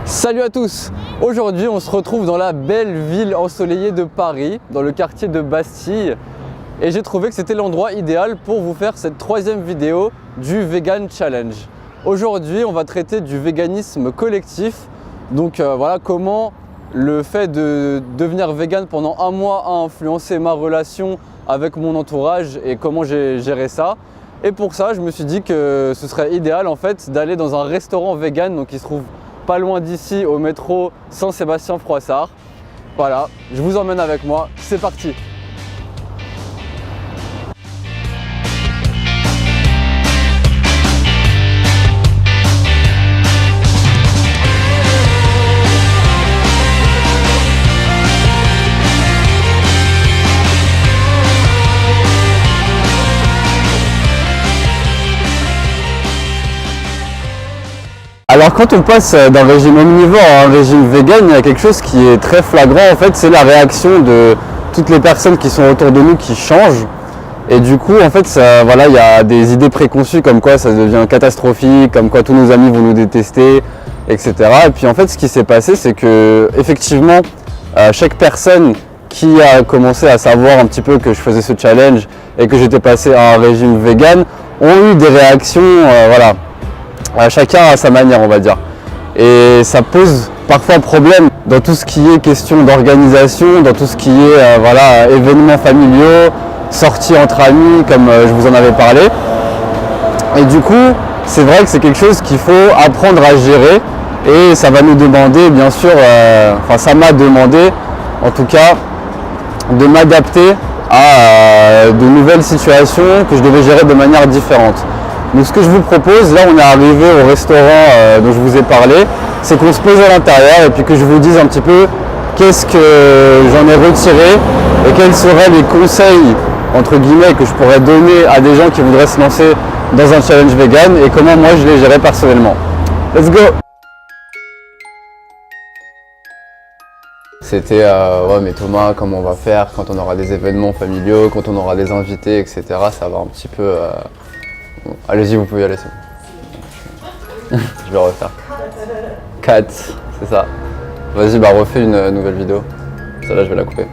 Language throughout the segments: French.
Salut à tous! Aujourd'hui on se retrouve dans la belle ville ensoleillée de Paris, dans le quartier de Bastille. Et j'ai trouvé que c'était l'endroit idéal pour vous faire cette troisième vidéo du Vegan Challenge. Aujourd'hui on va traiter du véganisme collectif. Donc voilà comment le fait de devenir vegan pendant un mois a influencé ma relation avec mon entourage et comment j'ai géré ça. Et pour ça je me suis dit que ce serait idéal en fait d'aller dans un restaurant vegan donc qui se trouve pas loin d'ici au métro Saint-Sébastien-Froissart. Voilà, je vous emmène avec moi, c'est parti! Alors quand on passe d'un régime omnivore à un régime vegan, il y a quelque chose qui est très flagrant en fait, c'est la réaction de toutes les personnes qui sont autour de nous qui changent. Et du coup en fait voilà, il y a des idées préconçues comme quoi ça devient catastrophique, comme quoi tous nos amis vont nous détester, etc. Et puis en fait ce qui s'est passé c'est que effectivement chaque personne qui a commencé à savoir un petit peu que je faisais ce challenge et que j'étais passé à un régime vegan ont eu des réactions voilà. Chacun à sa manière on va dire, et ça pose parfois problème dans tout ce qui est question d'organisation, dans tout ce qui est voilà, événements familiaux, sorties entre amis comme je vous en avais parlé. Et du coup c'est vrai que c'est quelque chose qu'il faut apprendre à gérer et ça va nous demander bien sûr, enfin ça m'a demandé en tout cas de m'adapter à de nouvelles situations que je devais gérer de manière différente. Donc ce que je vous propose, là on est arrivé au restaurant dont je vous ai parlé, c'est qu'on se pose à l'intérieur et puis que je vous dise un petit peu qu'est-ce que j'en ai retiré et quels seraient les conseils entre guillemets que je pourrais donner à des gens qui voudraient se lancer dans un challenge vegan et comment moi je les gérais personnellement. Let's go! C'était ouais mais Thomas, comment on va faire quand on aura des événements familiaux, quand on aura des invités, etc. Ça va un petit peu... Allez-y, vous pouvez y aller, c'est bon. Je vais refaire. 4, c'est ça. Vas-y, bah refais une nouvelle vidéo. Celle-là, je vais la couper.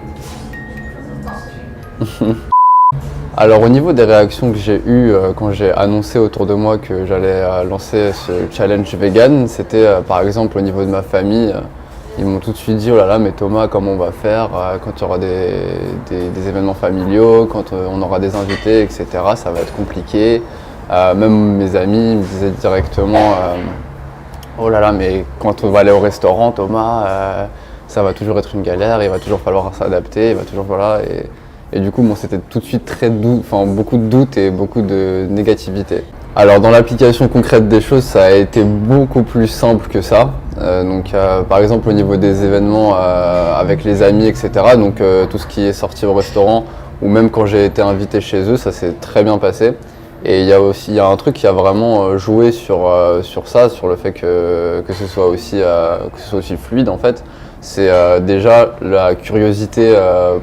Alors, au niveau des réactions que j'ai eues quand j'ai annoncé autour de moi que j'allais lancer ce challenge vegan, c'était par exemple au niveau de ma famille. Ils m'ont tout de suite dit, oh là là, mais Thomas, comment on va faire quand il y aura des événements familiaux, quand on aura des invités, etc. Ça va être compliqué. Même mes amis me disaient directement oh là là mais quand on va aller au restaurant Thomas ça va toujours être une galère, il va toujours falloir s'adapter, il va toujours voilà et du coup bon, c'était tout de suite très beaucoup de doutes et beaucoup de négativité. Alors dans l'application concrète des choses ça a été beaucoup plus simple que ça. Par exemple au niveau des événements avec les amis etc. Donc tout ce qui est sorti au restaurant ou même quand j'ai été invité chez eux ça s'est très bien passé. Et il y a un truc qui a vraiment joué sur ça, sur le fait que ce soit aussi fluide en fait. C'est déjà la curiosité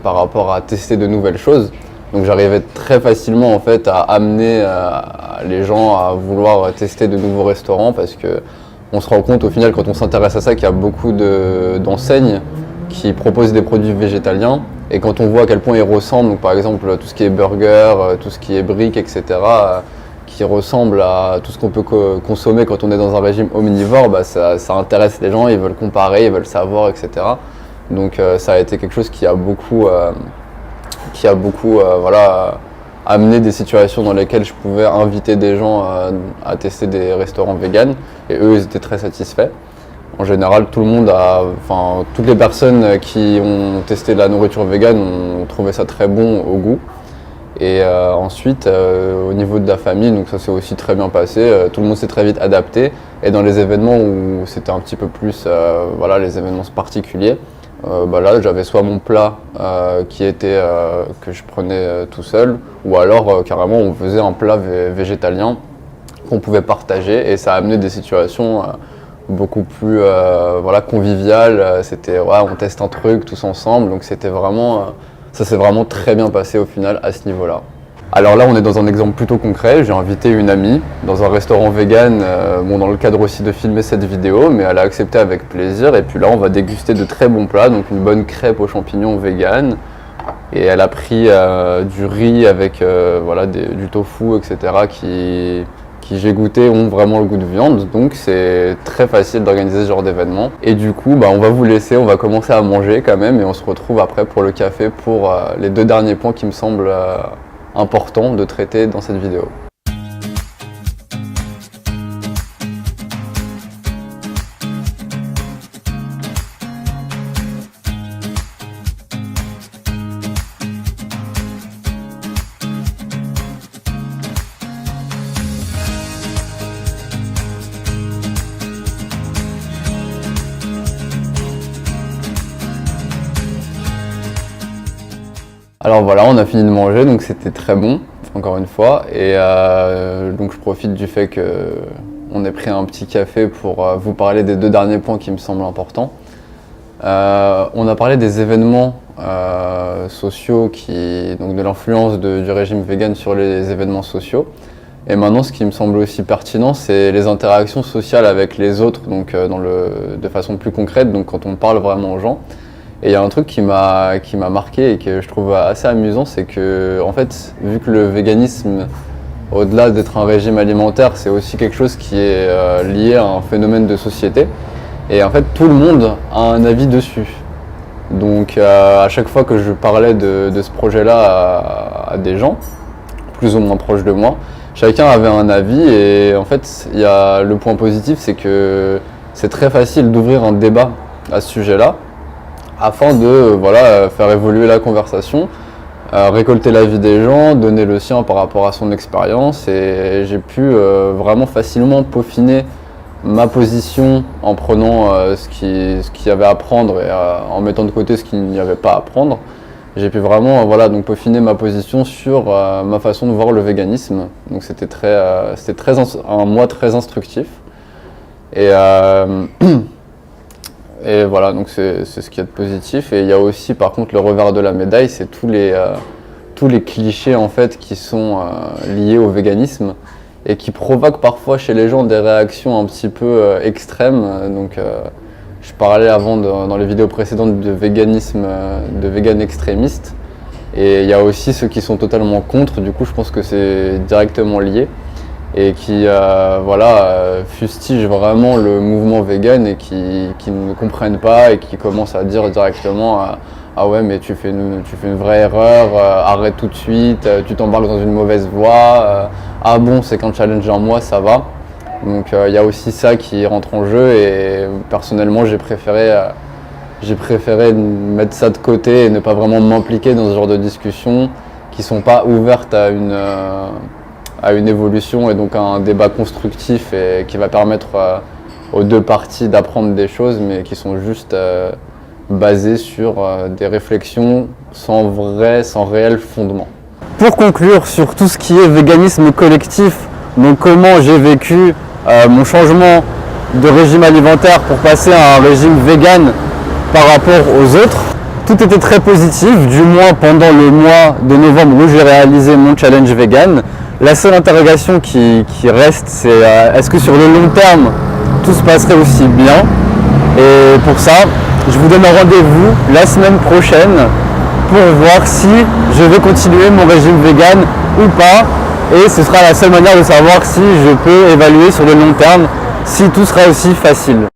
par rapport à tester de nouvelles choses. Donc j'arrivais très facilement en fait à amener les gens à vouloir tester de nouveaux restaurants parce que on se rend compte au final quand on s'intéresse à ça qu'il y a beaucoup d'enseignes qui proposent des produits végétaliens. Et quand on voit à quel point ils ressemblent, donc par exemple tout ce qui est burger, tout ce qui est briques, etc., qui ressemble à tout ce qu'on peut consommer quand on est dans un régime omnivore, bah ça intéresse les gens, ils veulent comparer, ils veulent savoir, etc. Donc ça a été quelque chose qui a beaucoup voilà, amené des situations dans lesquelles je pouvais inviter des gens à tester des restaurants véganes et eux ils étaient très satisfaits. En général, tout le monde toutes les personnes qui ont testé de la nourriture végane ont trouvé ça très bon au goût. Et ensuite, au niveau de la famille, donc ça s'est aussi très bien passé. Tout le monde s'est très vite adapté. Et dans les événements où c'était un petit peu plus, voilà, les événements particuliers, là j'avais soit mon plat que je prenais tout seul, ou alors carrément on faisait un plat végétalien qu'on pouvait partager. Et ça a amené des situations beaucoup plus voilà, convivial, c'était ouais, on teste un truc tous ensemble, donc c'était vraiment, ça s'est vraiment très bien passé au final à ce niveau-là. Alors là, on est dans un exemple plutôt concret. J'ai invité une amie dans un restaurant vegan, dans le cadre aussi de filmer cette vidéo, mais elle a accepté avec plaisir. Et puis là, on va déguster de très bons plats, donc une bonne crêpe aux champignons vegan. Et elle a pris du riz avec du tofu, etc., qui j'ai goûté ont vraiment le goût de viande. Donc c'est très facile d'organiser ce genre d'événement. Et du coup, on va vous laisser, on va commencer à manger quand même, et on se retrouve après pour le café pour les 2 derniers points qui me semblent important de traiter dans cette vidéo. Alors voilà, on a fini de manger, donc c'était très bon, encore une fois. Et donc je profite du fait qu'on ait pris un petit café pour vous parler des 2 derniers points qui me semblent importants. On a parlé des événements sociaux, donc de l'influence du régime vegan sur les événements sociaux. Et maintenant, ce qui me semble aussi pertinent, c'est les interactions sociales avec les autres, donc de façon plus concrète, donc quand on parle vraiment aux gens. Et il y a un truc qui m'a marqué et que je trouve assez amusant, c'est que, en fait, vu que le véganisme, au-delà d'être un régime alimentaire, c'est aussi quelque chose qui est lié à un phénomène de société. Et en fait, tout le monde a un avis dessus. Donc, à chaque fois que je parlais de ce projet-là à des gens, plus ou moins proches de moi, chacun avait un avis. Et en fait, il y a le point positif, c'est que c'est très facile d'ouvrir un débat à ce sujet-là, afin de faire évoluer la conversation, récolter l'avis des gens, donner le sien par rapport à son expérience. Et j'ai pu vraiment facilement peaufiner ma position en prenant ce qu'il y avait à prendre et en mettant de côté ce qu'il n'y avait pas à prendre. J'ai pu vraiment donc peaufiner ma position sur ma façon de voir le véganisme. Donc c'était un mois très instructif. Et voilà, donc c'est ce qu'il y a de positif. Et il y a aussi par contre le revers de la médaille, c'est tous les clichés en fait qui sont liés au véganisme et qui provoquent parfois chez les gens des réactions un petit peu extrêmes. Donc je parlais avant dans les vidéos précédentes de véganisme, de vegan extrémiste. Et il y a aussi ceux qui sont totalement contre, du coup je pense que c'est directement lié. Et qui fustigent vraiment le mouvement vegan et qui ne comprennent pas et qui commencent à dire directement ah ouais mais tu fais une vraie erreur, arrête tout de suite, tu t'embarques dans une mauvaise voie, ah bon c'est qu'un challenge en moi ça va. Donc il y a aussi ça qui rentre en jeu et personnellement j'ai préféré mettre ça de côté et ne pas vraiment m'impliquer dans ce genre de discussions qui sont pas ouvertes à une évolution et donc à un débat constructif et qui va permettre aux 2 parties d'apprendre des choses, mais qui sont juste basées sur des réflexions sans réel fondement. Pour conclure sur tout ce qui est véganisme collectif, donc comment j'ai vécu mon changement de régime alimentaire pour passer à un régime vegan par rapport aux autres, tout était très positif, du moins pendant le mois de novembre où j'ai réalisé mon challenge vegan. La seule interrogation qui reste, c'est est-ce que sur le long terme, tout se passerait aussi bien? Et pour ça, je vous donne un rendez-vous la semaine prochaine pour voir si je vais continuer mon régime vegan ou pas. Et ce sera la seule manière de savoir si je peux évaluer sur le long terme si tout sera aussi facile.